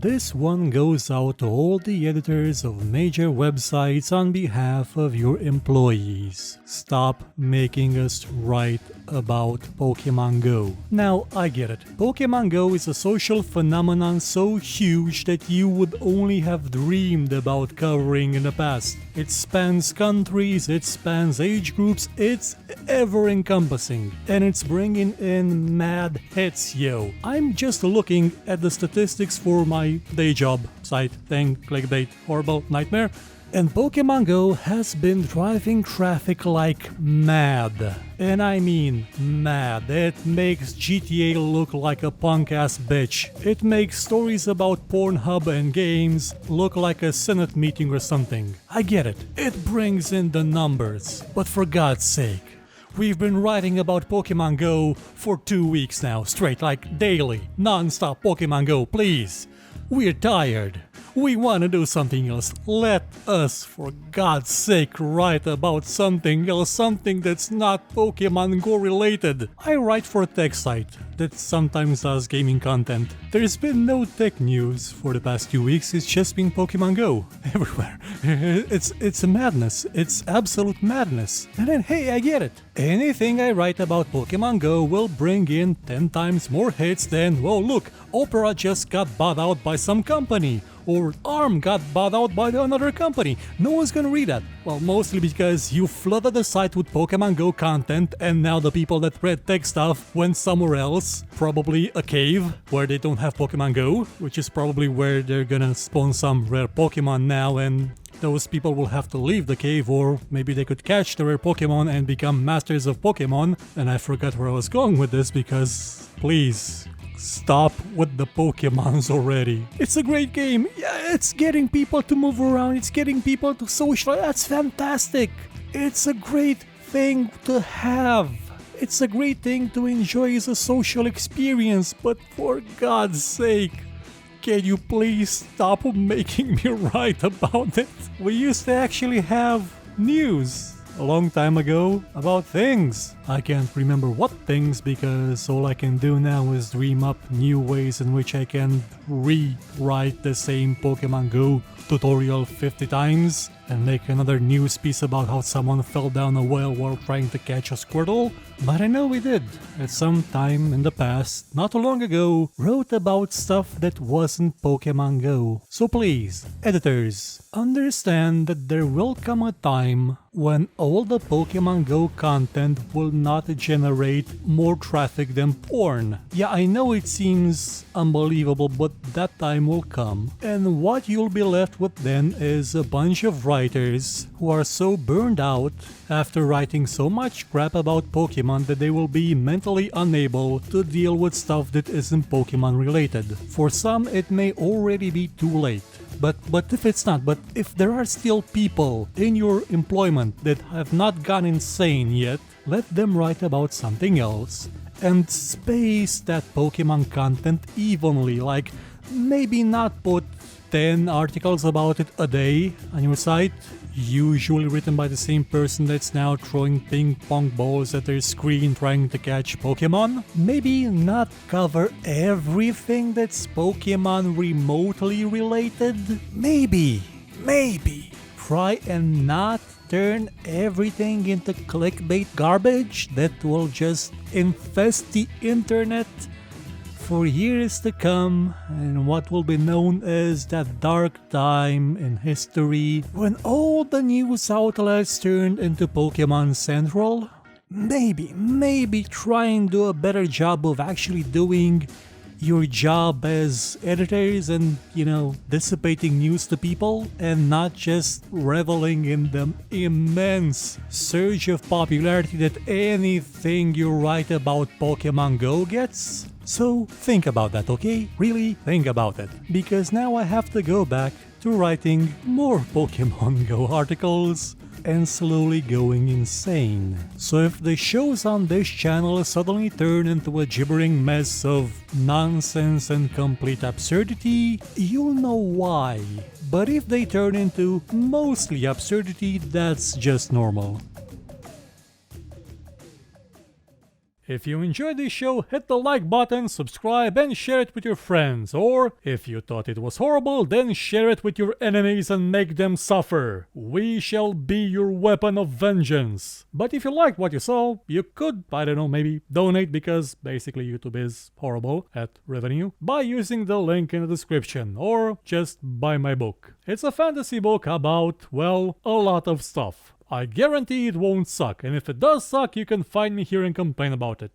This one goes out to all the editors of major websites on behalf of your employees. Stop making us write about Pokemon Go. Now, I get it. Pokemon Go is a social phenomenon so huge that you would only have dreamed about covering in the past. It spans countries, it spans age groups, it's ever-encompassing. And it's bringing in mad hits, yo. I'm just looking at the statistics for my day job site thing, clickbait, horrible nightmare. And Pokemon Go has been driving traffic like mad. And I mean mad. It makes GTA look like a punk-ass bitch. It makes stories about Pornhub and games look like a Senate meeting or something. I get it. It brings in the numbers. But for God's sake, we've been writing about Pokemon Go for 2 weeks now, straight, like daily, non-stop Pokemon Go, please. We're tired. We want to do something else. Let us, for God's sake, write about something else, something that's not Pokemon Go related. I write for a tech site that sometimes does gaming content. There's been no tech news for the past 2 weeks, it's just been Pokemon Go everywhere. It's a madness. It's absolute madness. And then, hey, I get it. Anything I write about Pokemon Go will bring in 10 times more hits than, well, look, Opera just got bought out by some company. Or ARM got bought out by another company. No one's gonna read that. Well, mostly because you flooded the site with Pokemon Go content and now the people that read tech stuff went somewhere else. Probably a cave where they don't have Pokemon Go, which is probably where they're gonna spawn some rare Pokemon now, and those people will have to leave the cave, or maybe they could catch the rare Pokemon and become masters of Pokemon. And I forgot where I was going with this because, please, stop with the Pokemons already. It's a great game. Yeah, it's getting people to move around. It's getting people to socialize. That's fantastic. It's a great thing to have. It's a great thing to enjoy as a social experience. But for God's sake, can you please stop making me write about it? We used to actually have news a long time ago about things. I can't remember what things because all I can do now is dream up new ways in which I can rewrite the same Pokemon Go tutorial 50 times and make another news piece about how someone fell down a well while trying to catch a Squirtle. But I know we did, at some time in the past, not too long ago, wrote about stuff that wasn't Pokemon Go. So please, editors, understand that there will come a time when all the Pokemon Go content will not generate more traffic than porn. Yeah, I know it seems unbelievable, but that time will come. And what you'll be left with then is a bunch of writers who are so burned out after writing so much crap about Pokemon that they will be mentally unable to deal with stuff that isn't Pokemon related. For some, it may already be too late. But if it's not, but if there are still people in your employment that have not gone insane yet, let them write about something else and space that Pokemon content evenly, like maybe not put 10 articles about it a day on your site, usually written by the same person that's now throwing ping pong balls at their screen trying to catch Pokemon. Maybe not cover everything that's Pokemon remotely related. Maybe. Try and not turn everything into clickbait garbage that will just infest the internet for years to come, and what will be known as that dark time in history when all the news outlets turned into Pokemon Central. Maybe try and do a better job of actually doing your job as editors and, dissipating news to people and not just reveling in the immense surge of popularity that anything you write about Pokemon Go gets. So think about that, okay? Really think about it. Because now I have to go back to writing more Pokemon Go articles and slowly going insane. So if the shows on this channel suddenly turn into a gibbering mess of nonsense and complete absurdity, you'll know why. But if they turn into mostly absurdity, that's just normal. If you enjoyed this show, hit the like button, subscribe, and share it with your friends. Or, if you thought it was horrible, then share it with your enemies and make them suffer. We shall be your weapon of vengeance. But if you liked what you saw, you could, I don't know, maybe donate, because basically YouTube is horrible at revenue, by using the link in the description, or just buy my book. It's a fantasy book about, well, a lot of stuff. I guarantee it won't suck, and if it does suck, you can find me here and complain about it.